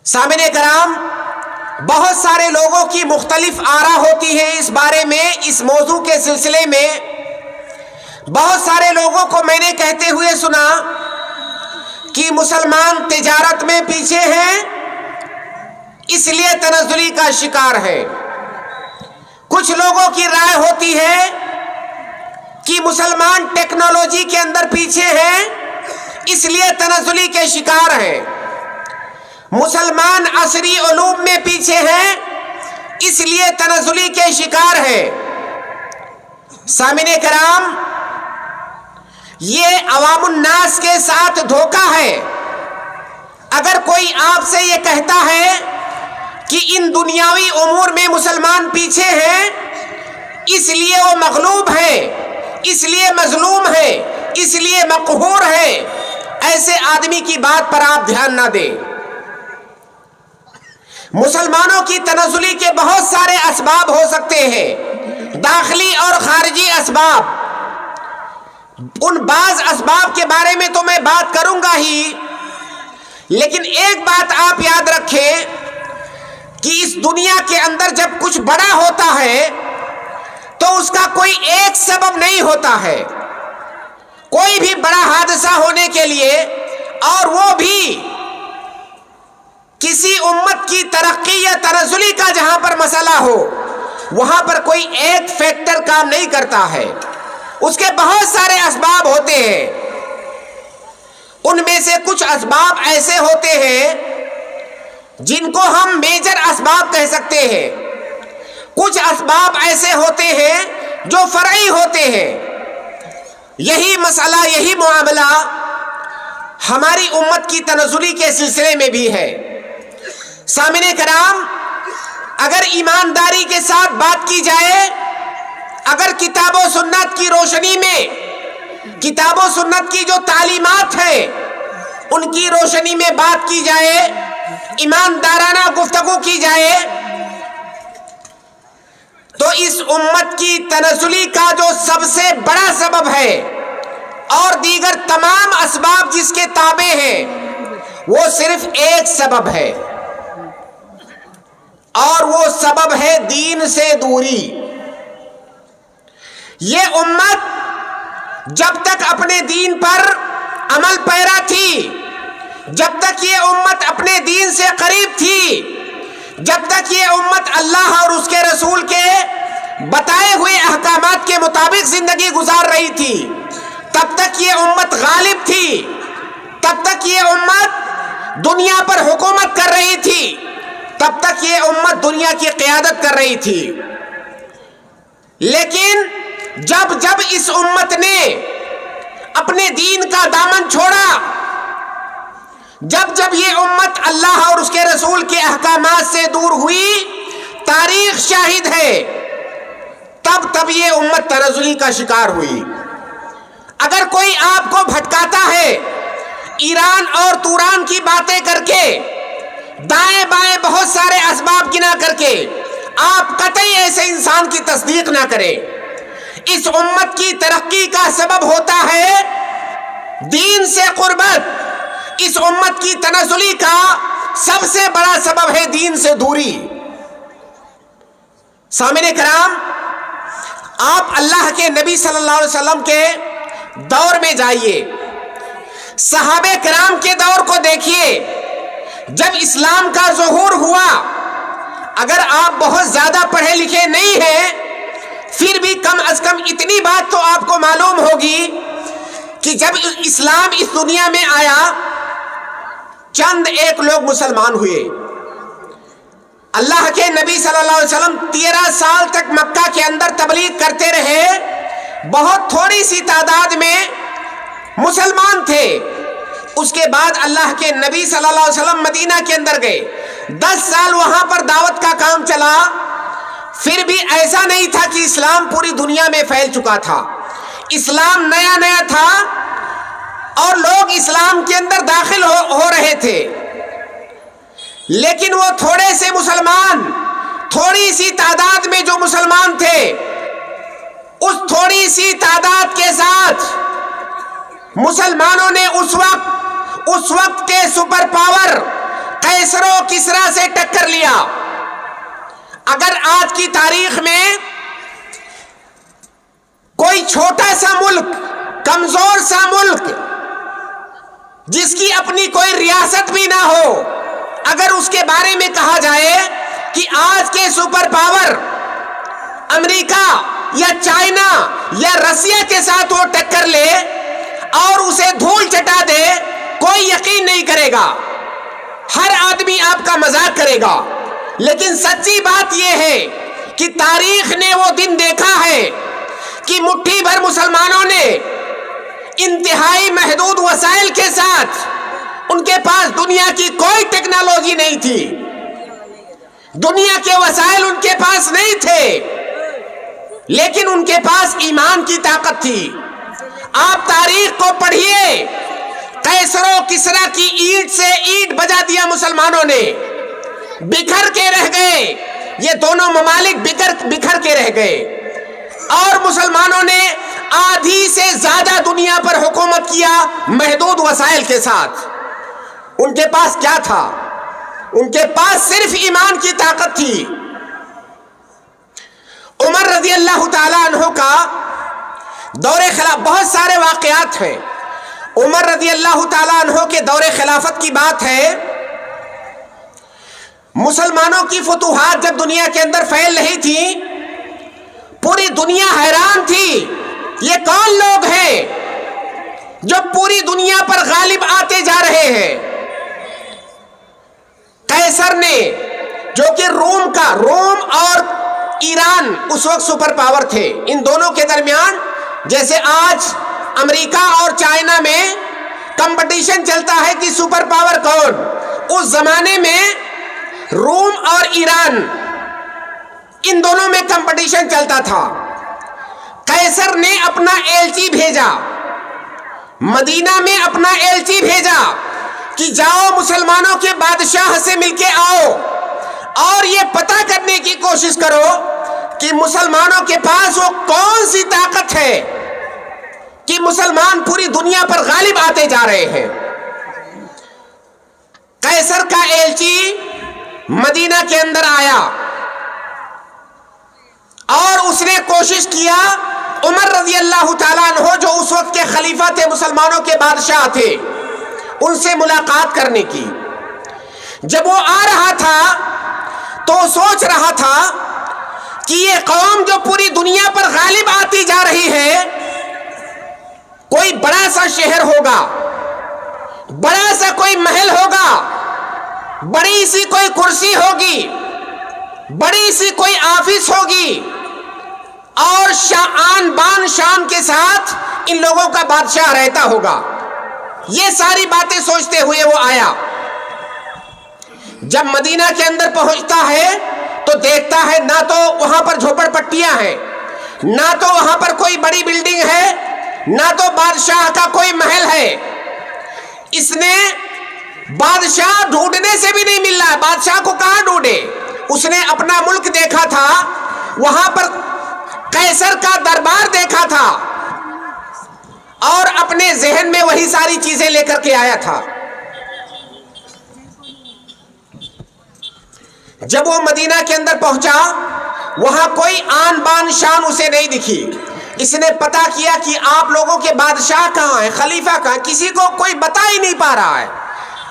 سامعین کرام، بہت سارے لوگوں کی مختلف آرا ہوتی ہے اس بارے میں۔ اس موضوع کے سلسلے میں بہت سارے لوگوں کو میں نے کہتے ہوئے سنا کہ مسلمان تجارت میں پیچھے ہیں، اس لیے تنزلی کا شکار ہے۔ کچھ لوگوں کی رائے ہوتی ہے کہ مسلمان ٹیکنالوجی کے اندر پیچھے ہیں، اس لیے تنزلی کے شکار ہیں۔ مسلمان عصری علوم میں پیچھے ہیں، اس لیے تنزلی کے شکار ہیں۔ سامعین کرام، یہ عوام الناس کے ساتھ دھوکہ ہے۔ اگر کوئی آپ سے یہ کہتا ہے کہ ان دنیاوی امور میں مسلمان پیچھے ہیں، اس لیے وہ مغلوب ہے، اس لیے مظلوم ہے، اس لیے مقہور ہے، ایسے آدمی کی بات پر آپ دھیان نہ دیں۔ مسلمانوں کی تنزلی کے بہت سارے اسباب ہو سکتے ہیں، داخلی اور خارجی اسباب۔ ان بعض اسباب کے بارے میں تو میں بات کروں گا ہی، لیکن ایک بات آپ یاد رکھیں کہ اس دنیا کے اندر جب کچھ بڑا ہوتا ہے تو اس کا کوئی ایک سبب نہیں ہوتا ہے۔ کوئی بھی بڑا حادثہ ہونے کے لیے، اور وہ بھی کسی امت کی ترقی یا تنزلی کا جہاں پر مسئلہ ہو، وہاں پر کوئی ایک فیکٹر کام نہیں کرتا ہے، اس کے بہت سارے اسباب ہوتے ہیں۔ ان میں سے کچھ اسباب ایسے ہوتے ہیں جن کو ہم میجر اسباب کہہ سکتے ہیں، کچھ اسباب ایسے ہوتے ہیں جو فرعی ہوتے ہیں۔ یہی مسئلہ، یہی معاملہ ہماری امت کی تنزلی کے سلسلے میں بھی ہے۔ سامعین کرام، اگر ایمانداری کے ساتھ بات کی جائے، اگر کتاب و سنت کی روشنی میں، کتاب و سنت کی جو تعلیمات ہیں ان کی روشنی میں بات کی جائے، ایماندارانہ گفتگو کی جائے، تو اس امت کی تنزلی کا جو سب سے بڑا سبب ہے اور دیگر تمام اسباب جس کے تابع ہیں، وہ صرف ایک سبب ہے، اور وہ سبب ہے دین سے دوری۔ یہ امت جب تک اپنے دین پر عمل پیرا تھی، جب تک یہ امت اپنے دین سے قریب تھی، جب تک یہ امت اللہ اور اس کے رسول کے بتائے ہوئے احکامات کے مطابق زندگی گزار رہی تھی، تب تک یہ امت غالب تھی، تب تک یہ امت دنیا پر حکومت کر رہی تھی، تب تک یہ امت دنیا کی قیادت کر رہی تھی۔ لیکن جب اس امت نے اپنے دین کا دامن چھوڑا، جب یہ امت اللہ اور اس کے رسول کے احکامات سے دور ہوئی، تاریخ شاہد ہے، تب یہ امت تنزلی کا شکار ہوئی۔ اگر کوئی آپ کو بھٹکاتا ہے ایران اور توران کی باتیں کر کے، دائیں بائیں بہت سارے اسباب گنا کر کے، آپ قطعی ایسے انسان کی تصدیق نہ کریں۔ اس امت کی ترقی کا سبب ہوتا ہے دین سے قربت، اس امت کی تنزلی کا سب سے بڑا سبب ہے دین سے دوری۔ سامعین کرام، آپ اللہ کے نبی صلی اللہ علیہ وسلم کے دور میں جائیے، صحابہ کرام کے دور کو دیکھیے۔ جب اسلام کا ظہور ہوا، اگر آپ بہت زیادہ پڑھے لکھے نہیں ہیں، پھر بھی کم از کم اتنی بات تو آپ کو معلوم ہوگی کہ جب اسلام اس دنیا میں آیا، چند ایک لوگ مسلمان ہوئے۔ اللہ کے نبی صلی اللہ علیہ وسلم 13 سال تک مکہ کے اندر تبلیغ کرتے رہے، بہت تھوڑی سی تعداد میں مسلمان تھے۔ اس کے بعد اللہ کے نبی صلی اللہ علیہ وسلم مدینہ کے اندر گئے، 10 سال وہاں پر دعوت کا کام چلا، پھر بھی ایسا نہیں تھا کہ اسلام پوری دنیا میں پھیل چکا تھا۔ اسلام نیا نیا تھا اور لوگ اسلام کے اندر داخل ہو رہے تھے، لیکن وہ تھوڑے سے مسلمان، تھوڑی سی تعداد میں جو مسلمان تھے، اس تھوڑی سی تعداد کے ساتھ مسلمانوں نے اس وقت کے سپر پاور قیصر و کسریٰ سے ٹکر لیا۔ اگر آج کی تاریخ میں کوئی چھوٹا سا ملک، کمزور سا ملک، جس کی اپنی کوئی ریاست بھی نہ ہو، اگر اس کے بارے میں کہا جائے کہ آج کے سپر پاور امریکہ یا چائنا یا رسیا کے ساتھ وہ ٹکر لے اور اسے دھول چٹا دے، کوئی یقین نہیں کرے گا، ہر آدمی آپ کا مذاق کرے گا۔ لیکن سچی بات یہ ہے کہ تاریخ نے وہ دن دیکھا ہے کہ مٹھی بھر مسلمانوں نے انتہائی محدود وسائل کے ساتھ، ان کے پاس دنیا کی کوئی ٹیکنالوجی نہیں تھی، دنیا کے وسائل ان کے پاس نہیں تھے، لیکن ان کے پاس ایمان کی طاقت تھی۔ آپ تاریخ کو پڑھیے، قیصر و کسریٰ کی اینٹ سے اینٹ بجا دیا مسلمانوں نے، بکھر کے رہ گئے، یہ دونوں ممالک بکھر کے رہ گئے، اور مسلمانوں نے آدھی سے زیادہ دنیا پر حکومت کیا محدود وسائل کے ساتھ۔ ان کے پاس کیا تھا؟ ان کے پاس صرف ایمان کی طاقت تھی۔ عمر رضی اللہ تعالیٰ عنہ کا دور خلافت، بہت سارے واقعات ہیں۔ عمر رضی اللہ تعالیٰ عنہ کے دور خلافت کی بات ہے، مسلمانوں کی فتوحات جب دنیا کے اندر پھیل رہی تھی، پوری دنیا حیران تھی، یہ کون لوگ ہیں جو پوری دنیا پر غالب آتے جا رہے ہیں۔ قیصر نے، جو کہ روم اور ایران اس وقت سپر پاور تھے، ان دونوں کے درمیان جیسے آج امریکہ اور چائنا میں کمپٹیشن چلتا ہے کہ سپر پاور کون، اس زمانے میں روم اور ایران، ان دونوں میں کمپٹیشن چلتا تھا۔ قیصر نے اپنا ایلچی بھیجا، مدینہ میں اپنا ایلچی بھیجا کہ جاؤ مسلمانوں کے بادشاہ سے مل کے آؤ اور یہ پتہ کرنے کی کوشش کرو کہ مسلمانوں کے پاس وہ کون سی طاقت ہے کہ مسلمان پوری دنیا پر غالب آتے جا رہے ہیں۔ قیصر کا ایلچی مدینہ کے اندر آیا اور اس نے کوشش کیا عمر رضی اللہ تعالیٰ عنہ، جو اس وقت کے خلیفہ تھے، مسلمانوں کے بادشاہ تھے، ان سے ملاقات کرنے کی۔ جب وہ آ رہا تھا تو سوچ رہا تھا کہ یہ قوم جو پوری دنیا پر غالب آتی جا رہی ہے، کوئی بڑا سا شہر ہوگا، بڑا سا کوئی محل ہوگا، بڑی سی کوئی کرسی ہوگی، بڑی سی کوئی آفس ہوگی، اور آن بان شان کے ساتھ ان لوگوں کا بادشاہ رہتا ہوگا۔ یہ ساری باتیں سوچتے ہوئے وہ آیا۔ جب مدینہ کے اندر پہنچتا ہے تو دیکھتا ہے نہ تو وہاں پر جھوپڑ پٹیاں ہیں، نہ تو وہاں پر کوئی بڑی بلڈنگ ہے، نہ تو بادشاہ کا کوئی محل ہے۔ اس نے بادشاہ ڈھونڈنے سے بھی نہیں مل رہا، بادشاہ کو کہاں ڈھونڈے؟ اس نے اپنا ملک دیکھا تھا، وہاں پر قیصر کا دربار دیکھا تھا، اور اپنے ذہن میں وہی ساری چیزیں لے کر کے آیا تھا۔ جب وہ مدینہ کے اندر پہنچا، وہاں کوئی آن بان شان اسے نہیں دکھی۔ اس نے پتا کیا کہ آپ لوگوں کے بادشاہ کہاں ہیں، خلیفہ کہاں، کسی کو کوئی بتا ہی نہیں پا رہا ہے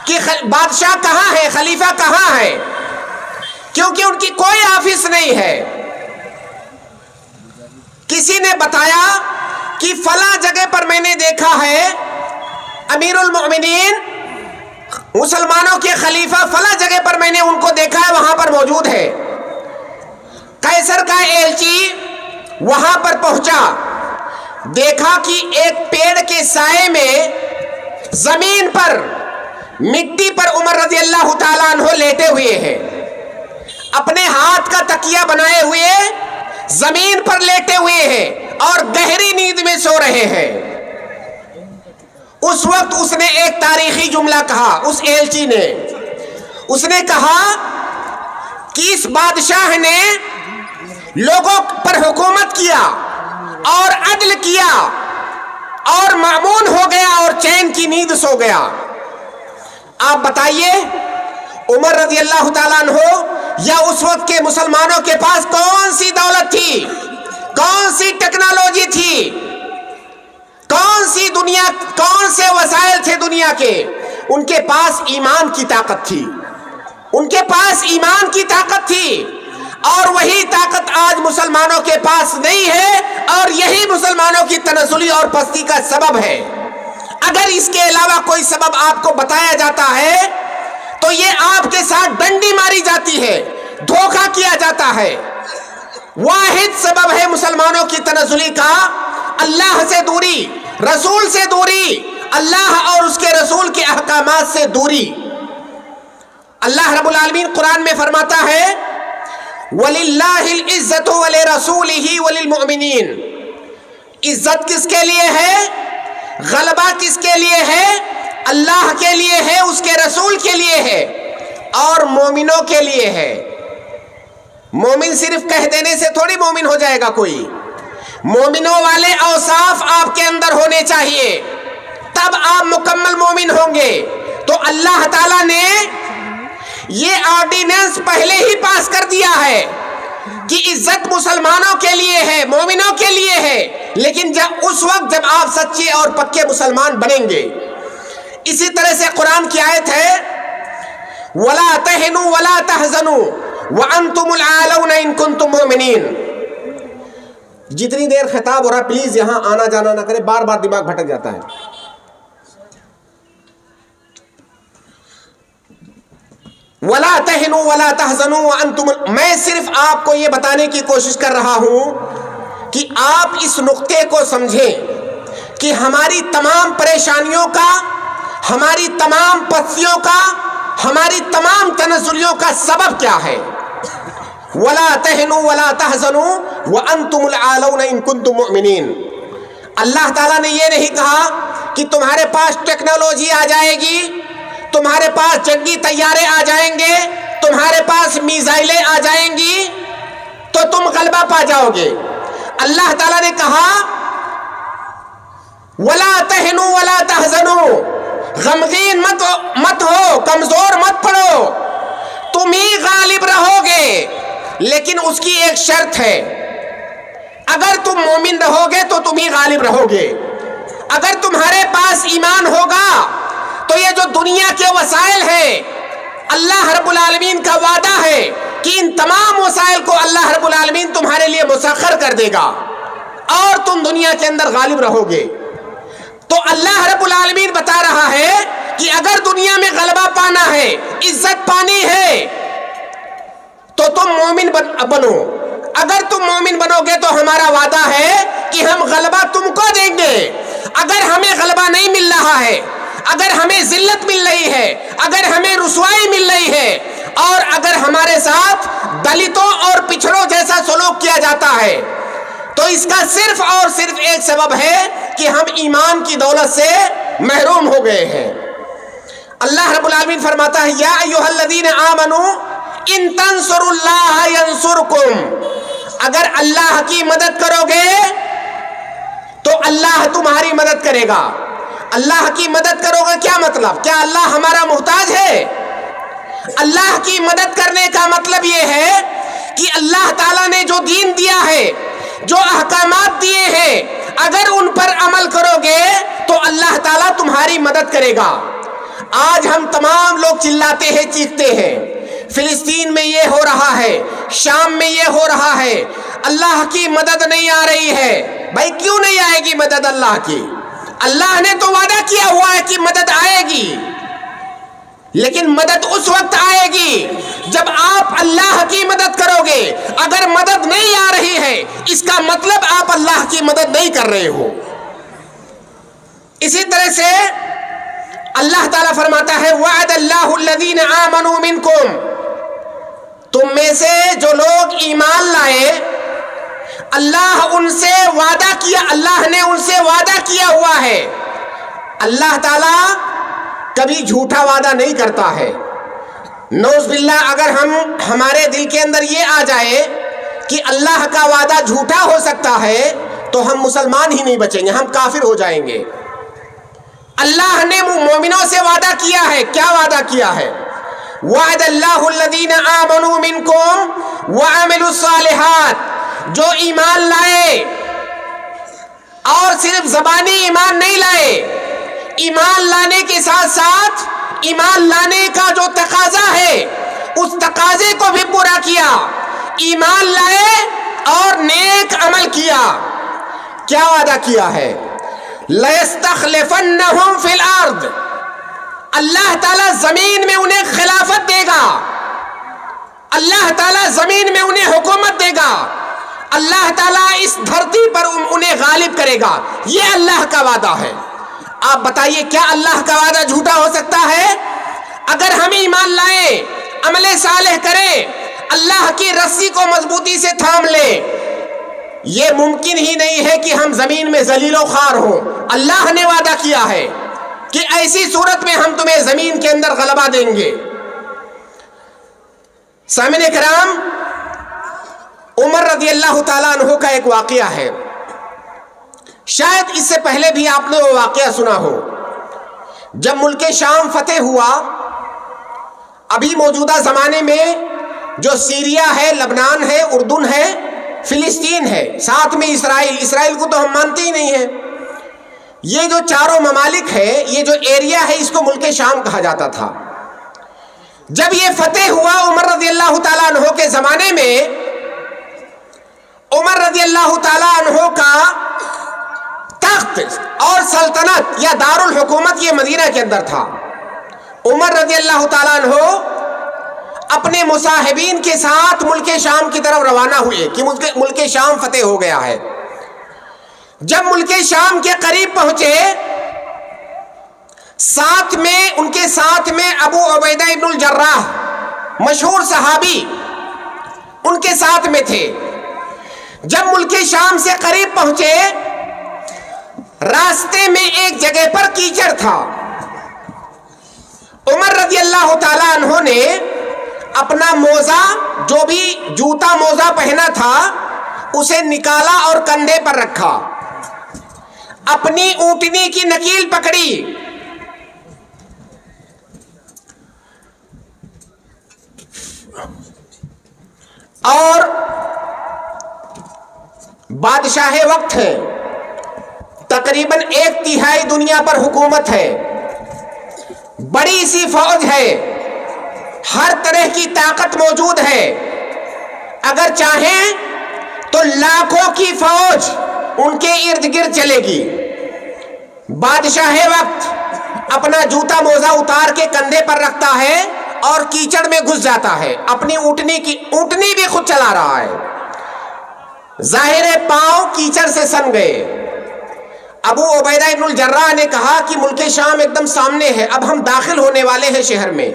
کہ بادشاہ کہاں ہے، خلیفہ کہاں ہے، کیونکہ ان کی کوئی آفس نہیں ہے۔ کسی نے بتایا کہ فلاں جگہ پر میں نے دیکھا ہے امیر المؤمنین، مسلمانوں کے خلیفہ فلاں جگہ پر میں نے ان کو دیکھا ہے، وہاں پر موجود ہے۔ قیصر کا ایلچی وہاں پر پہنچا، دیکھا کہ ایک پیڑ کے سائے میں زمین پر، مٹی پر عمر رضی اللہ تعالیٰ عنہ لیٹے ہوئے ہیں، اپنے ہاتھ کا تکیہ بنائے ہوئے زمین پر لیٹے ہوئے ہیں اور گہری نیند میں سو رہے ہیں۔ اس وقت اس نے ایک تاریخی جملہ کہا، اس ایلچی نے، اس نے کہا کہ اس بادشاہ نے لوگوں پر حکومت کیا اور عدل کیا اور مأمون ہو گیا اور چین کی نیند سو گیا۔ آپ بتائیے عمر رضی اللہ تعالیٰ عنہ یا اس وقت کے مسلمانوں کے پاس کون سی دولت تھی، کون سی ٹیکنالوجی تھی، کون سے وسائل تھے دنیا کے؟ ان کے پاس ایمان کی طاقت تھی، ان کے پاس ایمان کی طاقت تھی، اور وہی طاقت آج مسلمانوں کے پاس نہیں ہے، اور یہی مسلمانوں کی تنزلی اور پستی کا سبب ہے۔ اگر اس کے علاوہ کوئی سبب آپ کو بتایا جاتا ہے تو یہ آپ کے ساتھ ڈنڈی ماری جاتی ہے، دھوکہ کیا جاتا ہے۔ واحد سبب ہے مسلمانوں کی تنزلی کا اللہ سے دوری، رسول سے دوری، اللہ اور اس کے رسول کے احکامات سے دوری۔ اللہ رب العالمین قرآن میں فرماتا ہے وَلِلَّهِ الْعِزَّةُ وَلِرَسُولِهِ وَلِلْمُؤْمِنِينَ۔ عزت کس کے لیے ہے، غلبہ کس کے لیے ہے؟ اللہ کے لیے ہے، اس کے رسول کے لیے ہے، اور مومنوں کے لیے ہے۔ مومن صرف کہہ دینے سے تھوڑی مومن ہو جائے گا کوئی، مومنوں والے اوصاف آپ کے اندر ہونے چاہیے، تب آپ مکمل مومن ہوں گے۔ تو اللہ تعالیٰ نے یہ آرڈیننس پہلے ہی پاس کر دیا ہے کہ عزت مسلمانوں کے لیے ہے، مومنوں کے لیے ہے، لیکن اس وقت جب آپ سچے اور پکے مسلمان بنیں گے۔ اسی طرح سے قرآن کی آیت ہے وَلَا تَهِنُوا وَلَا تَحْزَنُوا وَأَنْتُمُ الْأَعْلَوْنَ إِن كُنتُم مُؤْمِنِينَ۔ جتنی دیر خطاب ہو رہا پلیز یہاں آنا جانا نہ کرے، بار بار دماغ بھٹک جاتا ہے۔ وَلَا تَهِنُوا وَلَا تَحْزَنُوا وَأَنْتُمُ، میں صرف آپ کو یہ بتانے کی کوشش کر رہا ہوں کہ آپ اس نقطے کو سمجھیں کہ ہماری تمام پریشانیوں کا، ہماری تمام پستیوں کا، ہماری تمام تنزلیوں کا سبب کیا ہے۔ وَلَا تَهِنُوا وَلَا تَحْزَنُوا وَأَنْتُمُ الْأَعْلَوْنَ إِن كُنتُم مُؤْمِنِينَ۔ اللہ تعالیٰ نے یہ نہیں کہا کہ تمہارے پاس ٹیکنالوجی آ جائے گی، تمہارے پاس جنگی طیارے آ جائیں گے، تمہارے پاس میزائلیں آ جائیں گی تو تم غلبہ پا جاؤ گے۔ اللہ تعالیٰ نے کہا وَلَا تَهِنُوا وَلَا تَحْزَنُوا، غمگین مت ہو، کمزور مت پڑو، تم ہی غالب رہو گے، لیکن اس کی ایک شرط ہے، اگر تم مومن رہو گے تو تم ہی غالب رہو گے۔ اگر تمہارے پاس ایمان ہوگا تو یہ جو دنیا کے وسائل ہیں، اللہ رب العالمین کا وعدہ ہے کہ ان تمام وسائل کو اللہ رب العالمین تمہارے لیے مسخر کر دے گا اور تم دنیا کے اندر غالب رہو گے۔ تو اللہ رب العالمین بتا رہا ہے کہ اگر دنیا میں غلبہ پانا ہے، عزت پانی ہے، تو تم مومن بنو۔ اگر تم مومن بنو گے تو ہمارا وعدہ ہے کہ ہم غلبہ تم کو دیں گے۔ اگر ہمیں غلبہ نہیں مل رہا ہے، اگر ہمیں ذلت مل رہی ہے، اگر ہمیں رسوائی مل رہی ہے، اور اگر ہمارے ساتھ دلتوں اور پچھڑوں جیسا سلوک کیا جاتا ہے، تو اس کا صرف اور صرف ایک سبب ہے کہ ہم ایمان کی دولت سے محروم ہو گئے ہیں۔ اللہ رب العالمین فرماتا ہے یا ایھا الذین آمنوا ان تنصروا اللہ ینصرکم، اگر اللہ کی مدد کرو گے تو اللہ تمہاری مدد کرے گا۔ اللہ کی مدد کرو گے کیا مطلب؟ کیا اللہ ہمارا محتاج ہے؟ اللہ کی مدد کرنے کا مطلب یہ ہے کہ اللہ تعالیٰ نے جو دین دیا ہے، جو احکامات دیے ہیں، اگر ان پر عمل کرو گے تو اللہ تعالیٰ تمہاری مدد کرے گا۔ آج ہم تمام لوگ چلاتے ہیں، چیختے ہیں، فلسطین میں یہ ہو رہا ہے، شام میں یہ ہو رہا ہے، اللہ کی مدد نہیں آ رہی ہے۔ بھائی کیوں نہیں آئے گی مدد اللہ کی؟ اللہ نے تو وعدہ کیا ہوا ہے کہ مدد آئے گی، لیکن مدد اس وقت آئے گی جب آپ اللہ کی مدد کرو گے۔ اگر مدد نہیں آ رہی ہے اس کا مطلب آپ اللہ کی مدد نہیں کر رہے ہو۔ اسی طرح سے اللہ تعالیٰ فرماتا ہے وعد اللہ الذین آمنوا منکم، تم میں سے جو لوگ ایمان لائے، اللہ ان سے وعدہ کیا، اللہ نے ان سے وعدہ کیا ہوا ہے۔ اللہ تعالیٰ کبھی جھوٹا وعدہ نہیں کرتا ہے۔ نعوذ باللہ، اگر ہمارے دل کے اندر یہ آ جائے کہ اللہ کا وعدہ جھوٹا ہو سکتا ہے تو ہم مسلمان ہی نہیں بچیں گے، ہم کافر ہو جائیں گے۔ اللہ نے مومنوں سے وعدہ کیا ہے، کیا وعدہ کیا ہے؟ وعد اللہ الذین آمنوا منکم وعملوا الصالحات، جو ایمان لائے اور صرف زبانی ایمان نہیں لائے، ایمان لانے کے ساتھ ساتھ ایمان لانے کا جو تقاضا ہے اس تقاضے کو بھی پورا کیا، ایمان لائے اور نیک عمل کیا۔ کیا وعدہ کیا ہے؟ لَيَسْتَخْلِفَنَّهُمْ فِي الْأَرْضِ، اللہ تعالیٰ زمین میں انہیں خلافت دے گا، اللہ تعالیٰ زمین میں انہیں حکومت دے گا، اللہ تعالیٰ اس دھرتی پر انہیں غالب کرے گا۔ یہ اللہ کا وعدہ ہے۔ آپ بتائیے کیا اللہ کا وعدہ جھوٹا ہو سکتا ہے؟ اگر ہم ایمان لائیں، عمل صالح کریں، اللہ کی رسی کو مضبوطی سے تھام لیں، یہ ممکن ہی نہیں ہے کہ ہم زمین میں ذلیل و خوار ہوں۔ اللہ نے وعدہ کیا ہے کہ ایسی صورت میں ہم تمہیں زمین کے اندر غلبہ دیں گے۔ سامعین کرام، عمر رضی اللہ تعالیٰ عنہ کا ایک واقعہ ہے، شاید اس سے پہلے بھی آپ نے وہ واقعہ سنا ہو۔ جب ملک شام فتح ہوا، ابھی موجودہ زمانے میں جو سیریا ہے، لبنان ہے، اردن ہے، فلسطین ہے، ساتھ میں اسرائیل کو تو ہم مانتے ہی نہیں ہیں، یہ جو چاروں ممالک ہے، یہ جو ایریا ہے، اس کو ملک شام کہا جاتا تھا۔ جب یہ فتح ہوا عمر رضی اللہ تعالیٰ عنہ کے زمانے میں، عمر رضی اللہ تعالیٰ عنہ کا تخت اور سلطنت یا دارالحکومت یہ مدینہ کے اندر تھا۔ عمر رضی اللہ تعالیٰ عنہ اپنے مصاحبین کے ساتھ ملک شام کی طرف روانہ ہوئے کہ ملک شام فتح ہو گیا ہے۔ جب ملک شام کے قریب پہنچے، ان کے ساتھ میں ابو عبیدہ ابن الجراح مشہور صحابی ان کے ساتھ میں تھے۔ جب ملک شام سے قریب پہنچے، راستے میں ایک جگہ پر کیچڑ تھا۔ عمر رضی اللہ تعالیٰ عنہ نے اپنا موزہ، جو بھی جوتا موزہ پہنا تھا، اسے نکالا اور کندھے پر رکھا، اپنی اونٹنی کی نکیل پکڑی، اور بادشاہ وقت ہے، تقریباً 1/3 دنیا پر حکومت ہے، بڑی سی فوج ہے، ہر طرح کی طاقت موجود ہے، اگر چاہیں تو لاکھوں کی فوج ان کے ارد گرد چلے گی۔ بادشاہ وقت اپنا جوتا موزہ اتار کے کندھے پر رکھتا ہے اور کیچڑ میں گھس جاتا ہے، اپنی اونٹنی بھی خود چلا رہا ہے، ظاہر پاؤں کیچڑ سے سن گئے۔ ابو عبیدہ ابن الجراح نے کہا کہ ملک شام ایک دم سامنے ہے، اب ہم داخل ہونے والے ہیں شہر میں،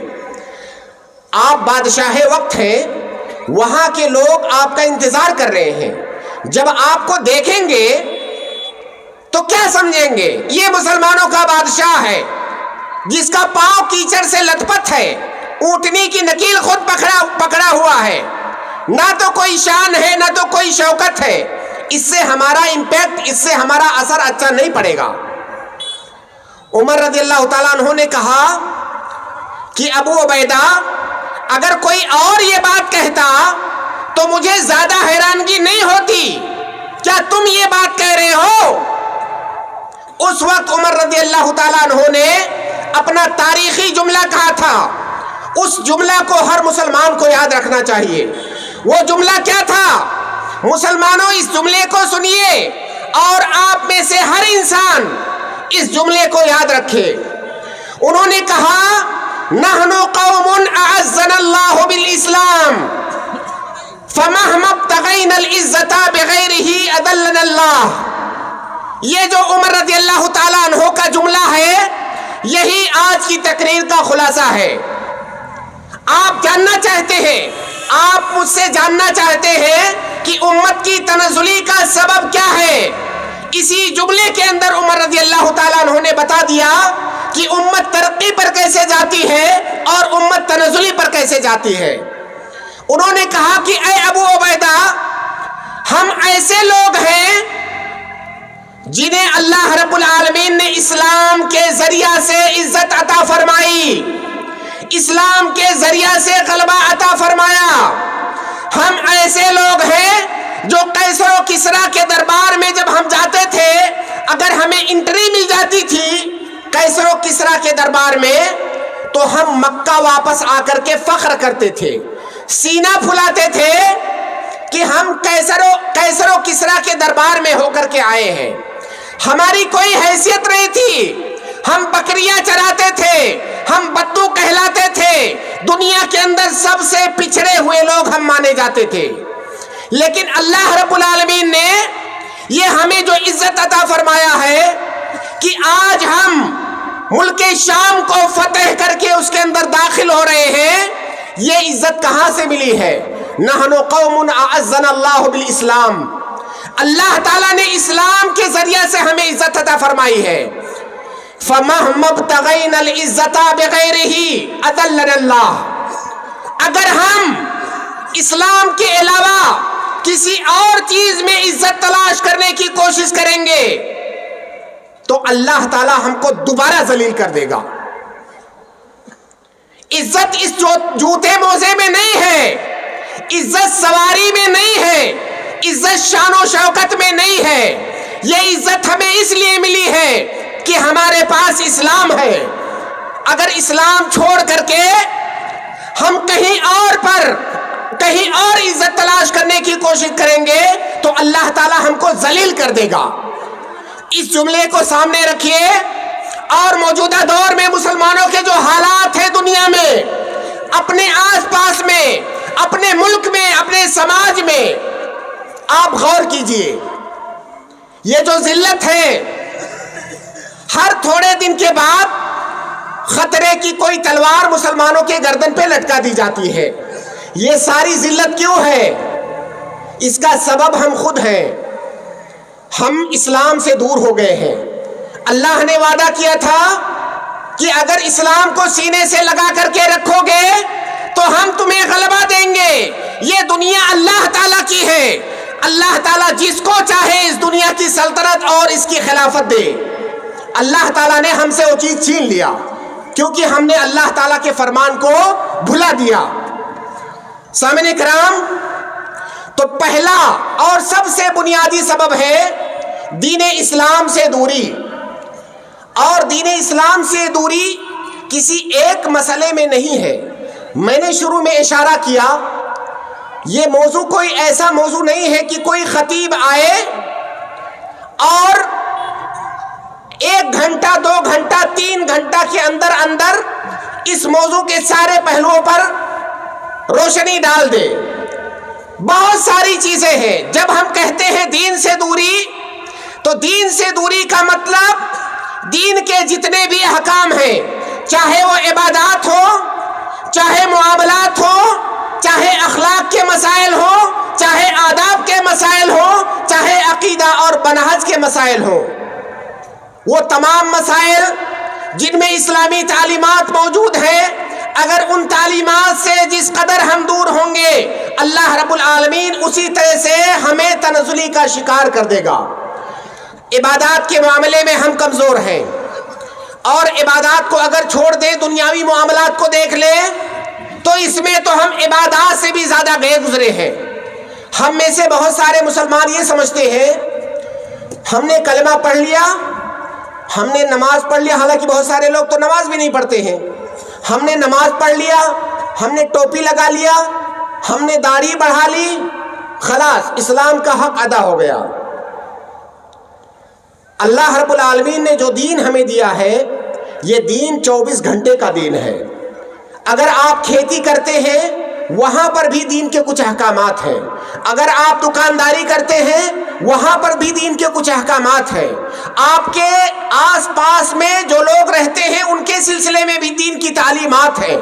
آپ بادشاہ وقت ہیں، وہاں کے لوگ آپ کا انتظار کر رہے ہیں، جب آپ کو دیکھیں گے تو کیا سمجھیں گے؟ یہ مسلمانوں کا بادشاہ ہے جس کا پاؤں کیچڑ سے لت پت ہے، اونٹنی کی نکیل خود پکڑا ہوا ہے، نہ تو کوئی شان ہے نہ تو کوئی شوکت ہے، اس سے ہمارا امپیکٹ، اس سے ہمارا اثر اچھا نہیں پڑے گا۔ عمر رضی اللہ تعالیٰ عنہ نے کہا کہ ابو عبیدہ، اگر کوئی اور یہ بات کہتا تو مجھے زیادہ حیرانگی نہیں ہوتی، کیا تم یہ بات کہہ رہے ہو؟ اس وقت عمر رضی اللہ تعالیٰ عنہ نے اپنا تاریخی جملہ کہا تھا، اس جملہ کو ہر مسلمان کو یاد رکھنا چاہیے۔ وہ جملہ کیا تھا؟ مسلمانوں اس جملے کو سنیے اور آپ میں سے ہر انسان اس جملے کو یاد رکھے۔ انہوں نے کہا، نحن قوم اعزنا اللہ بالاسلام فمہما ابتغینا العزت بغیرہ اذلنا اللہ۔ یہ جو عمر رضی اللہ تعالیٰ عنہ کا جملہ ہے، یہی آج کی تقریر کا خلاصہ ہے۔ آپ جاننا چاہتے ہیں، آپ مجھ سے جاننا چاہتے ہیں کہ امت کی تنزلی کا سبب کیا ہے؟ اسی جملے کے اندر عمر رضی اللہ تعالیٰ عنہ نے بتا دیا کہ امت ترقی پر کیسے جاتی ہے اور امت تنزلی پر کیسے جاتی ہے۔ انہوں نے کہا کہ اے ابو عبیدہ، ہم ایسے لوگ ہیں جنہیں اللہ رب العالمین نے اسلام کے ذریعہ سے عزت عطا فرمائی، اسلام کے ذریعہ سے غلبہ عطا فرمایا۔ ہم ایسے لوگ ہیں جو قیصر و کسریٰ کے دربار میں جب ہم جاتے تھے، اگر ہمیں انٹری مل جاتی تھی قیصر و کسریٰ کے دربار میں، تو ہم مکہ واپس آ کر کے فخر کرتے تھے، سینہ پھلاتے تھے کہ ہم قیصر و کسریٰ کے دربار میں ہو کر کے آئے ہیں۔ ہماری کوئی حیثیت نہیں تھی، ہم بکریاں چراتے تھے، ہم بدو کہلاتے تھے، دنیا کے اندر سب سے پچھڑے ہوئے لوگ ہم مانے جاتے تھے۔ لیکن اللہ رب العالمین نے یہ ہمیں جو عزت عطا فرمایا ہے کہ آج ہم ملک شام کو فتح کر کے اس کے اندر داخل ہو رہے ہیں، یہ عزت کہاں سے ملی ہے؟ نحن قوم اعزنا اللہ بالاسلام، اللہ تعالیٰ نے اسلام کے ذریعے سے ہمیں عزت عطا فرمائی ہے۔ فَمَهْمَا ابْتَغَيْنَا الْعِزَّةَ بِغَيْرِهِ أَذَلَّنَا اللَّهُ، اگر ہم اسلام کے علاوہ کسی اور چیز میں عزت تلاش کرنے کی کوشش کریں گے تو اللہ تعالیٰ ہم کو دوبارہ ذلیل کر دے گا۔ عزت اس جوتے موزے میں نہیں ہے، عزت سواری میں نہیں ہے، عزت شان و شوکت میں نہیں ہے، یہ عزت ہمیں اس لیے ملی ہے کہ ہمارے پاس اسلام ہے۔ اگر اسلام چھوڑ کر کے ہم کہیں اور عزت تلاش کرنے کی کوشش کریں گے تو اللہ تعالیٰ ہم کو ذلیل کر دے گا۔ اس جملے کو سامنے رکھیے، اور موجودہ دور میں مسلمانوں کے جو حالات ہیں دنیا میں، اپنے آس پاس میں، اپنے ملک میں، اپنے سماج میں، آپ غور کیجئے، یہ جو ذلت ہے ہر تھوڑے دن کے بعد خطرے کی کوئی تلوار مسلمانوں کے گردن پہ لٹکا دی جاتی ہے۔ یہ ساری ذلت کیوں ہے؟ اس کا سبب ہم خود ہیں، ہم اسلام سے دور ہو گئے ہیں۔ اللہ نے وعدہ کیا تھا کہ اگر اسلام کو سینے سے لگا کر کے رکھو گے تو ہم تمہیں غلبہ دیں گے۔ یہ دنیا اللہ تعالیٰ کی ہے، اللہ تعالیٰ جس کو چاہے اس دنیا کی سلطنت اور اس کی خلافت دے۔ اللہ تعالیٰ نے ہم سے وہ چیز چھین لیا کیونکہ ہم نے اللہ تعالیٰ کے فرمان کو بھلا دیا۔ سامعین کرام، تو پہلا اور سب سے بنیادی سبب ہے دین اسلام سے دوری، اور دین اسلام سے دوری کسی ایک مسئلے میں نہیں ہے۔ میں نے شروع میں اشارہ کیا، یہ موضوع کوئی ایسا موضوع نہیں ہے کہ کوئی خطیب آئے اور 1 گھنٹہ 2 گھنٹہ 3 گھنٹہ کے اندر اس موضوع کے سارے پہلوؤں پر روشنی ڈال دے۔ بہت ساری چیزیں ہیں۔ جب ہم کہتے ہیں دین سے دوری، تو دین سے دوری کا مطلب دین کے جتنے بھی احکام ہیں، چاہے وہ عبادات ہو، چاہے معاملات ہو، چاہے اخلاق کے مسائل ہو، چاہے آداب کے مسائل ہو، چاہے عقیدہ اور منہج کے مسائل ہو، وہ تمام مسائل جن میں اسلامی تعلیمات موجود ہیں، اگر ان تعلیمات سے جس قدر ہم دور ہوں گے، اللہ رب العالمین اسی طرح سے ہمیں تنزلی کا شکار کر دے گا۔ عبادات کے معاملے میں ہم کمزور ہیں، اور عبادات کو اگر چھوڑ دیں، دنیاوی معاملات کو دیکھ لیں، تو اس میں تو ہم عبادات سے بھی زیادہ گئے گزرے ہیں۔ ہم میں سے بہت سارے مسلمان یہ سمجھتے ہیں ہم نے کلمہ پڑھ لیا، ہم نے نماز پڑھ لیا، حالانکہ بہت سارے لوگ تو نماز بھی نہیں پڑھتے ہیں۔ ہم نے نماز پڑھ لیا، ہم نے ٹوپی لگا لیا، ہم نے داڑھی بڑھا لی، خلاص اسلام کا حق ادا ہو گیا۔ اللہ رب العالمین نے جو دین ہمیں دیا ہے، یہ دین 24 گھنٹے کا دین ہے۔ اگر آپ کھیتی کرتے ہیں، وہاں پر بھی دین کے کچھ احکامات ہیں۔ اگر آپ دکانداری کرتے ہیں، وہاں پر بھی دین کے کچھ احکامات ہیں۔ آپ کے آس پاس میں جو لوگ رہتے ہیں، ان کے سلسلے میں بھی دین کی تعلیمات ہیں۔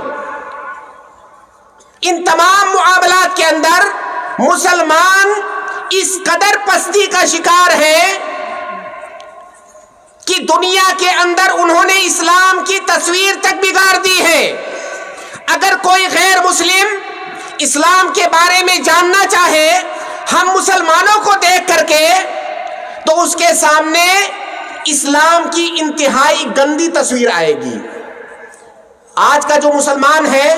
ان تمام معاملات کے اندر مسلمان اس قدر پستی کا شکار ہے کہ دنیا کے اندر انہوں نے اسلام کی تصویر تک بگاڑ دی ہے۔ اگر کوئی غیر مسلم اسلام کے بارے میں جاننا چاہے ہم مسلمانوں کو دیکھ کر کے، تو اس کے سامنے اسلام کی انتہائی گندی تصویر آئے گی۔ آج کا جو مسلمان ہے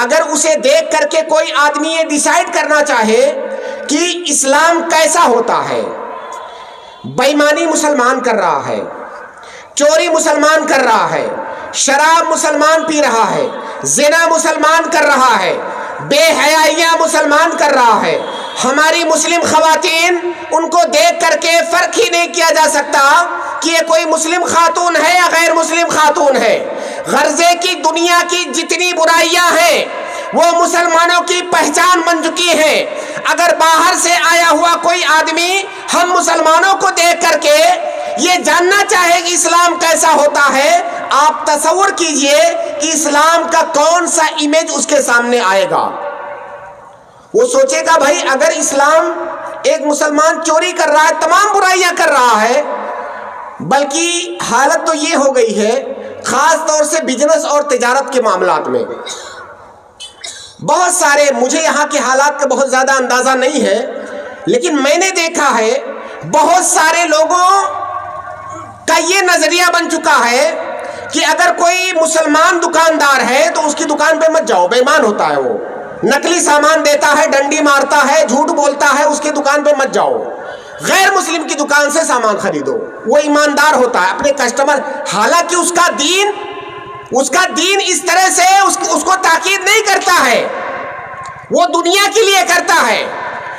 اگر اسے دیکھ کر کے کوئی آدمی یہ ڈیسائیڈ کرنا چاہے کہ اسلام کیسا ہوتا ہے، بےایمانی مسلمان کر رہا ہے، چوری مسلمان کر رہا ہے، شراب مسلمان پی رہا ہے، زنا مسلمان کر رہا ہے، بے حیائیاں مسلمان کر رہا ہے، ہماری مسلم خواتین ان کو دیکھ کر کے فرق ہی نہیں کیا جا سکتا کہ یہ کوئی مسلم خاتون ہے یا غیر مسلم خاتون ہے۔ غرضے کی دنیا کی جتنی برائیاں ہیں وہ مسلمانوں کی پہچان بن چکی ہیں۔ اگر باہر سے آیا ہوا کوئی آدمی ہم مسلمانوں کو دیکھ کر کے یہ جاننا چاہے کہ اسلام کیسا ہوتا ہے، آپ تصور کیجئے کہ اسلام کا کون سا امیج اس کے سامنے آئے گا۔ وہ سوچے گا بھائی اگر اسلام ایک مسلمان چوری کر رہا ہے، تمام برائیاں کر رہا ہے، بلکہ حالت تو یہ ہو گئی ہے خاص طور سے بزنس اور تجارت کے معاملات میں بہت سارے، مجھے یہاں کے حالات کا بہت زیادہ اندازہ نہیں ہے، لیکن میں نے دیکھا ہے بہت سارے لوگوں کا یہ نظریہ بن چکا ہے کہ اگر کوئی مسلمان دکاندار ہے تو اس کی دکان پہ مت جاؤ، بے ایمان ہوتا ہے، وہ نقلی سامان دیتا ہے، ڈنڈی مارتا ہے، جھوٹ بولتا ہے، اس کی دکان پہ مت جاؤ، غیر مسلم کی دکان سے سامان خریدو، وہ ایماندار ہوتا ہے اپنے کسٹمر، حالانکہ اس کا دین اس طرح سے اس کو تاکید نہیں کرتا ہے، وہ دنیا کے لیے کرتا ہے،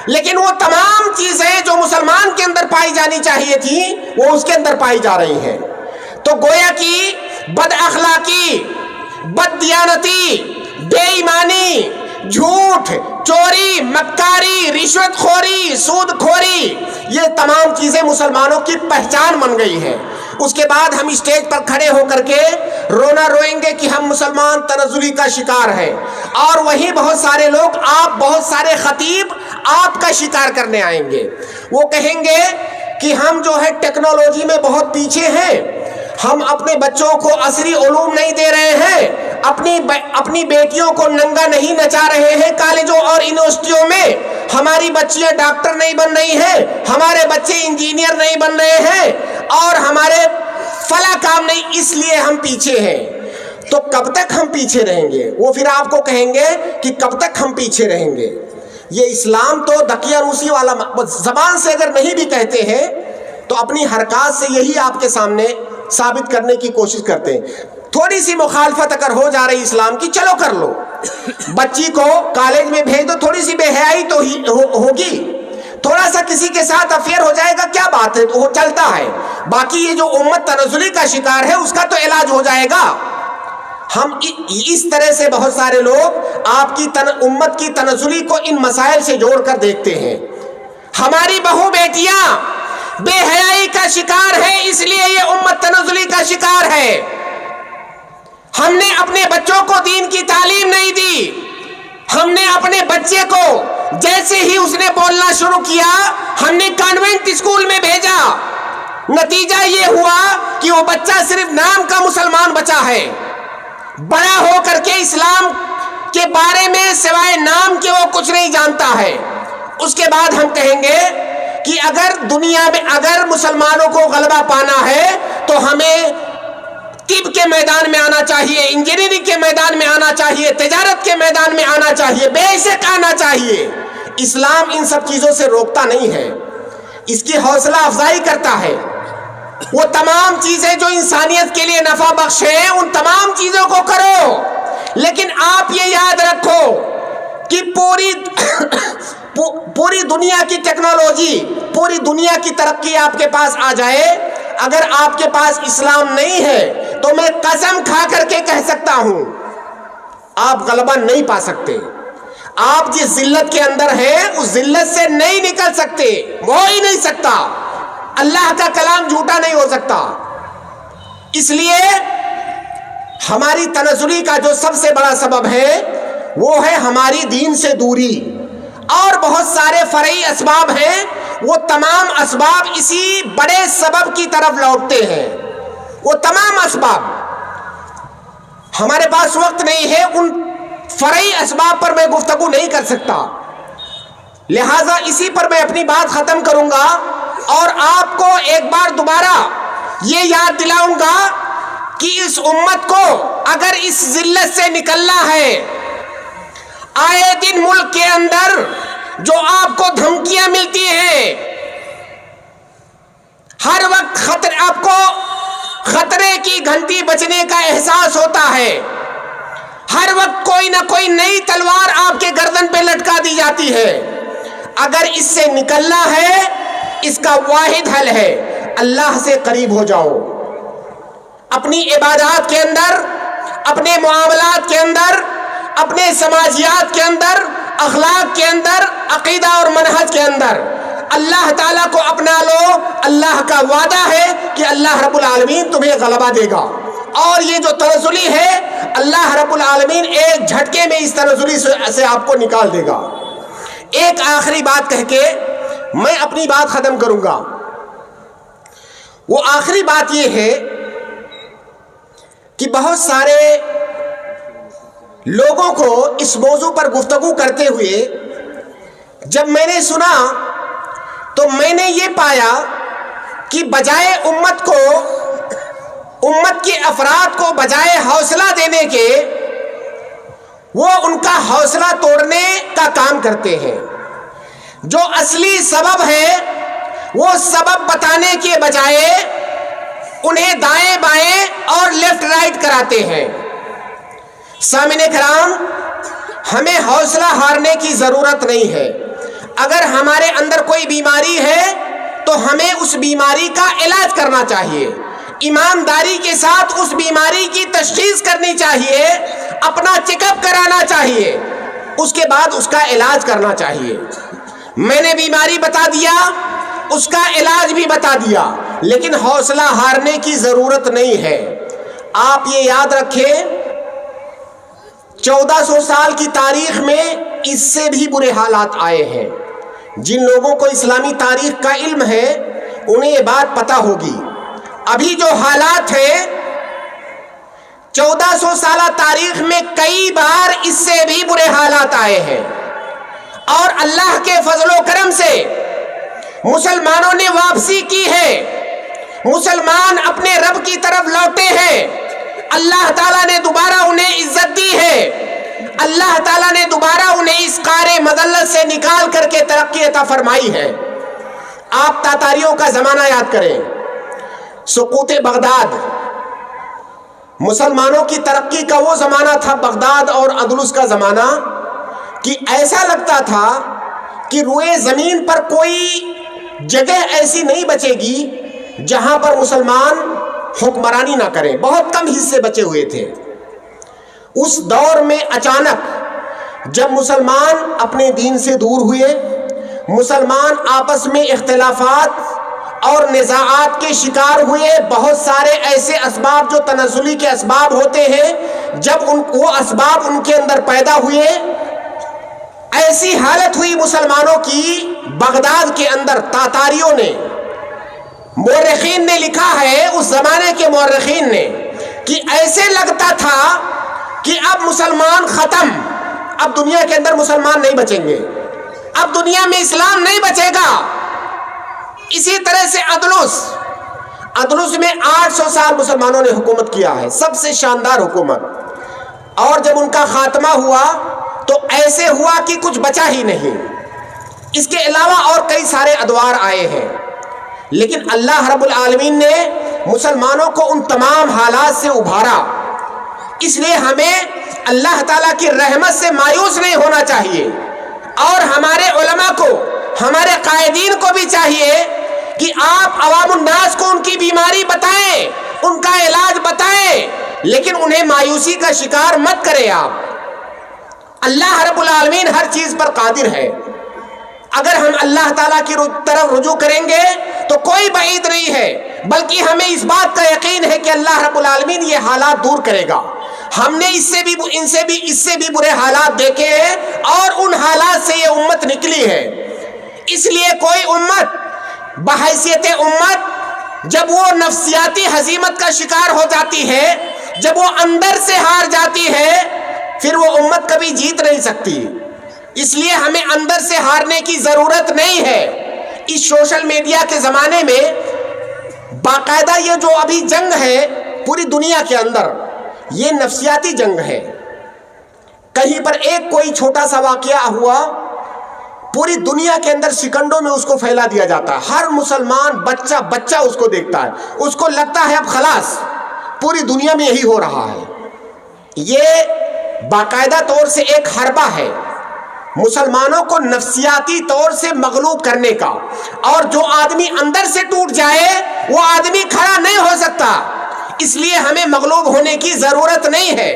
لیکن وہ تمام چیزیں جو مسلمان کے اندر پائی جانی چاہیے تھی وہ اس کے اندر پائی جا رہی ہیں۔ تو گویا کی بد اخلاقی، بد دیانتی، بے ایمانی، جھوٹ، چوری، مکاری، رشوت خوری، سود خوری، یہ تمام چیزیں مسلمانوں کی پہچان بن گئی ہے۔ اس کے بعد ہم اسٹیج پر کھڑے ہو کر کے رونا روئیں گے کہ ہم مسلمان تنزلی کا شکار ہیں، اور وہی بہت سارے لوگ، آپ بہت سارے خطیب آپ کا شکار کرنے آئیں گے۔ وہ کہیں گے کہ ہم جو ہے ٹیکنالوجی میں بہت پیچھے ہیں، ہم اپنے بچوں کو عصری علوم نہیں دے رہے ہیں، اپنی بیٹیوں کو ننگا نہیں نچا رہے ہیں کالجوں اور یونیورسٹیوں میں، ہماری بچیاں ڈاکٹر نہیں بن رہی ہیں، ہمارے بچے انجینئر نہیں بن رہے ہیں، اور ہمارے فلاں کام نہیں، اس لیے ہم پیچھے ہیں۔ تو کب تک ہم پیچھے رہیں گے؟ وہ پھر آپ کو کہیں گے کہ کب تک ہم پیچھے رہیں گے؟ یہ اسلام تو دقیانوسی والا، زبان سے اگر نہیں بھی کہتے ہیں تو اپنی حرکات سے یہی آپ کے سامنے ثابت کرنے کی کوشش کرتے ہیں۔ تھوڑی سی مخالفت اگر ہو جا رہی اسلام کی، چلو کر لو، بچی کو کالج میں بھیج دو، تھوڑی سی بے حیائی تو ہوگی، تھوڑا سا کسی کے ساتھ افیئر ہو جائے گا، کیا بات ہے، وہ چلتا ہے، باقی یہ جو امت تنزلی کا شکار ہے اس کا تو علاج ہو جائے گا۔ ہم اس طرح سے بہت سارے لوگ آپ کی امت کی تنزلی کو ان مسائل سے جوڑ کر دیکھتے ہیں۔ ہماری بہو بیٹیاں بے حیائی کا شکار ہے، اس لیے یہ امت تنزلی کا شکار ہے۔ ہم نے اپنے بچوں کو دین کی تعلیم نہیں دی، ہم نے اپنے بچے کو جیسے ہی اس نے بولنا شروع کیا ہم نے کانوینٹ اسکول میں بھیجا، نتیجہ یہ ہوا کہ وہ بچہ صرف نام کا مسلمان بچا ہے، بڑا ہو کر کے اسلام کے بارے میں سوائے نام کے وہ کچھ نہیں جانتا ہے۔ اس کے بعد ہم کہیں گے کہ اگر دنیا میں اگر مسلمانوں کو غلبہ پانا ہے تو ہمیں طب کے میدان میں آنا چاہیے، انجینئرنگ کے میدان میں آنا چاہیے، تجارت کے میدان میں آنا چاہیے، بے شک آنا چاہیے۔ اسلام ان سب چیزوں سے روکتا نہیں ہے، اس کی حوصلہ افزائی کرتا ہے۔ وہ تمام چیزیں جو انسانیت کے لیے نفع بخش ہیں ان تمام چیزوں کو کرو، لیکن آپ یہ یاد رکھو کہ پوری دنیا کی ٹیکنالوجی، پوری دنیا کی ترقی آپ کے پاس آ جائے، اگر آپ کے پاس اسلام نہیں ہے تو میں قسم کھا کر کے کہہ سکتا ہوں آپ غلبہ نہیں پا سکتے۔ آپ جس ذلت کے اندر ہیں اس ذلت سے نہیں نکل سکتے، ہو ہی نہیں سکتا، اللہ کا کلام جھوٹا نہیں ہو سکتا۔ اس لیے ہماری تنزلی کا جو سب سے بڑا سبب ہے وہ ہے ہماری دین سے دوری، اور بہت سارے فرعی اسباب ہیں، وہ تمام اسباب اسی بڑے سبب کی طرف لوٹتے ہیں۔ وہ تمام اسباب، ہمارے پاس وقت نہیں ہے ان فرعی اسباب پر میں گفتگو نہیں کر سکتا، لہذا اسی پر میں اپنی بات ختم کروں گا، اور آپ کو ایک بار دوبارہ یہ یاد دلاؤں گا کہ اس امت کو اگر اس ذلت سے نکلنا ہے، آئے دن ملک کے اندر جو آپ کو دھمکیاں ملتی ہیں، ہر وقت آپ کو خطرے کی گھنٹی بجنے کا احساس ہوتا ہے، ہر وقت کوئی نہ کوئی نئی تلوار آپ کے گردن پہ لٹکا دی جاتی ہے، اگر اس سے نکلنا ہے، اس کا واحد حل ہے اللہ سے قریب ہو جاؤ، اپنی عبادات کے اندر، اپنے معاملات کے اندر، اپنے سماجیات کے اندر، اخلاق کے اندر، عقیدہ اور منہج کے اندر اللہ تعالیٰ کو اپنا لو۔ اللہ کا وعدہ ہے کہ اللہ رب العالمین تمہیں غلبہ دے گا، اور یہ جو تنزلی ہے اللہ رب العالمین ایک جھٹکے میں اس تنزلی سے آپ کو نکال دے گا۔ ایک آخری بات کہہ کے میں اپنی بات ختم کروں گا، وہ آخری بات یہ ہے کہ بہت سارے لوگوں کو اس موضوع پر گفتگو کرتے ہوئے جب میں نے سنا تو میں نے یہ پایا کہ بجائے امت کے افراد کو بجائے حوصلہ دینے کے، وہ ان کا حوصلہ توڑنے کا کام کرتے ہیں۔ جو اصلی سبب ہے وہ سبب بتانے کے بجائے انہیں دائیں بائیں اور لیفٹ رائٹ کراتے ہیں۔ سامعین کرام، ہمیں حوصلہ ہارنے کی ضرورت نہیں ہے۔ اگر ہمارے اندر کوئی بیماری ہے تو ہمیں اس بیماری کا علاج کرنا چاہیے، ایمانداری کے ساتھ اس بیماری کی تشخیص کرنی چاہیے، اپنا چیک اپ کرانا چاہیے، اس کے بعد اس کا علاج کرنا چاہیے۔ میں نے بیماری بتا دیا، اس کا علاج بھی بتا دیا، لیکن حوصلہ ہارنے کی ضرورت نہیں ہے۔ آپ یہ یاد رکھیں، 1400 سال کی تاریخ میں اس سے بھی برے حالات آئے ہیں۔ جن لوگوں کو اسلامی تاریخ کا علم ہے انہیں یہ بات پتہ ہوگی۔ ابھی جو حالات ہیں 1400 سالہ تاریخ میں کئی بار اس سے بھی برے حالات آئے ہیں، اور اللہ کے فضل و کرم سے مسلمانوں نے واپسی کی ہے، مسلمان اپنے رب کی طرف لوٹے ہیں، اللہ تعالیٰ نے دوبارہ انہیں عزت دی ہے، اللہ تعالیٰ نے دوبارہ انہیں اس قعر مذلت سے نکال کر کے ترقی عطا فرمائی ہے۔ آپ تاتاریوں کا زمانہ یاد کریں، سقوط بغداد، مسلمانوں کی ترقی کا وہ زمانہ تھا، بغداد اور اندلس کا زمانہ، کہ ایسا لگتا تھا کہ روئے زمین پر کوئی جگہ ایسی نہیں بچے گی جہاں پر مسلمان حکمرانی نہ کریں، بہت کم حصے بچے ہوئے تھے۔ اس دور میں اچانک جب مسلمان اپنے دین سے دور ہوئے، مسلمان آپس میں اختلافات اور نزاعات کے شکار ہوئے، بہت سارے ایسے اسباب جو تنزلی کے اسباب ہوتے ہیں، جب وہ اسباب ان کے اندر پیدا ہوئے، ایسی حالت ہوئی مسلمانوں کی، بغداد کے اندر تاتاریوں نے، مورخین نے لکھا ہے، اس زمانے کے مورخین نے، کہ ایسے لگتا تھا کہ اب مسلمان ختم، اب دنیا کے اندر مسلمان نہیں بچیں گے، اب دنیا میں اسلام نہیں بچے گا۔ اسی طرح سے اندلس میں 800 سال مسلمانوں نے حکومت کیا ہے، سب سے شاندار حکومت، اور جب ان کا خاتمہ ہوا تو ایسے ہوا کہ کچھ بچا ہی نہیں۔ اس کے علاوہ اور کئی سارے ادوار آئے ہیں، لیکن اللہ رب العالمین نے مسلمانوں کو ان تمام حالات سے ابھارا۔ اس لیے ہمیں اللہ تعالیٰ کی رحمت سے مایوس نہیں ہونا چاہیے، اور ہمارے علماء کو، ہمارے قائدین کو بھی چاہیے کہ آپ عوام الناس کو ان کی بیماری بتائیں، ان کا علاج بتائیں، لیکن انہیں مایوسی کا شکار مت کریں۔ آپ، اللہ رب العالمین ہر چیز پر قادر ہے۔ اگر ہم اللہ تعالیٰ کی طرف رجوع کریں گے تو کوئی بعید نہیں ہے، بلکہ ہمیں اس بات کا یقین ہے کہ اللہ رب العالمین یہ حالات دور کرے گا۔ ہم نے اس سے بھی برے حالات دیکھے ہیں، اور ان حالات سے یہ امت نکلی ہے۔ اس لیے کوئی امت بحیثیت امت جب وہ نفسیاتی ہزیمت کا شکار ہو جاتی ہے، جب وہ اندر سے ہار جاتی ہے، پھر وہ امت کبھی جیت نہیں سکتی۔ اس لیے ہمیں اندر سے ہارنے کی ضرورت نہیں ہے۔ اس سوشل میڈیا کے زمانے میں باقاعدہ یہ جو ابھی جنگ ہے پوری دنیا کے اندر یہ نفسیاتی جنگ ہے. کہیں پر ایک کوئی چھوٹا سا واقعہ ہوا، پوری دنیا کے اندر سیکنڈوں میں اس کو پھیلا دیا جاتا ہے. ہر مسلمان بچہ اس کو دیکھتا ہے، اس کو لگتا ہے اب خلاص پوری دنیا میں یہی ہو رہا ہے. یہ باقاعدہ طور سے ایک حربہ ہے مسلمانوں کو نفسیاتی طور سے مغلوب کرنے کا. اور جو آدمی اندر سے ٹوٹ جائے وہ آدمی کھڑا نہیں ہو سکتا. اس لیے ہمیں مغلوب ہونے کی ضرورت نہیں ہے،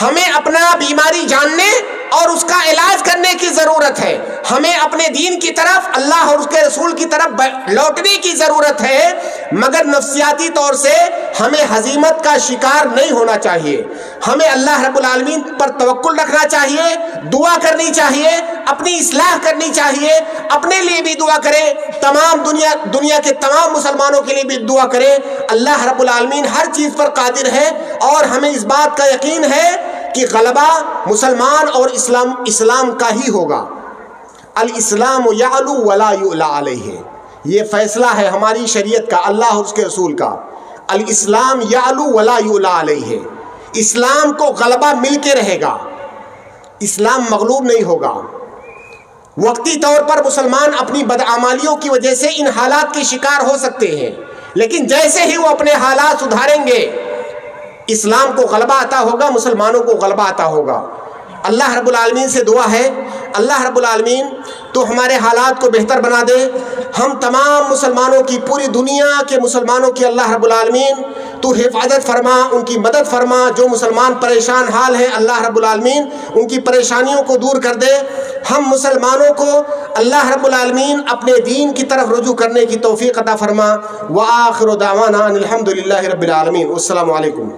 ہمیں اپنا بیماری جاننے اور اس کا علاج کرنے کی ضرورت ہے. ہمیں اپنے دین کی طرف، اللہ اور اس کے رسول کی طرف لوٹنے کی ضرورت ہے، مگر نفسیاتی طور سے ہمیں ہزیمت کا شکار نہیں ہونا چاہیے. ہمیں اللہ رب العالمین پر توکل رکھنا چاہیے، دعا کرنی چاہیے، اپنی اصلاح کرنی چاہیے. اپنے لیے بھی دعا کریں، تمام دنیا کے تمام مسلمانوں کے لیے بھی دعا کریں. اللہ رب العالمین ہر چیز پر قادر ہے، اور ہمیں اس بات کا یقین ہے کہ غلبہ مسلمان اور اسلام کا ہی ہوگا. الاسلام یعلو ولا یعلی علیہ، یہ فیصلہ ہے ہماری شریعت کا، اللہ اور اس کے رسول کا. الاسلام یعلو ولا یعلی علیہ، اسلام کو غلبہ مل کے رہے گا، اسلام مغلوب نہیں ہوگا. وقتی طور پر مسلمان اپنی بدعمالیوں کی وجہ سے ان حالات کے شکار ہو سکتے ہیں، لیکن جیسے ہی وہ اپنے حالات سدھاریں گے اسلام کو غلبہ عطا ہوگا، مسلمانوں کو غلبہ عطا ہوگا. اللہ رب العالمین سے دعا ہے، اللہ رب العالمین تو ہمارے حالات کو بہتر بنا دے. ہم تمام مسلمانوں کی، پوری دنیا کے مسلمانوں کی اللہ رب العالمین تو حفاظت فرما، ان کی مدد فرما. جو مسلمان پریشان حال ہیں اللہ رب العالمین ان کی پریشانیوں کو دور کر دے. ہم مسلمانوں کو اللہ رب العالمین اپنے دین کی طرف رجوع کرنے کی توفیق عطا فرما. وآخر دعوانا ان الحمد للہ رب العالمین. والسلام علیکم.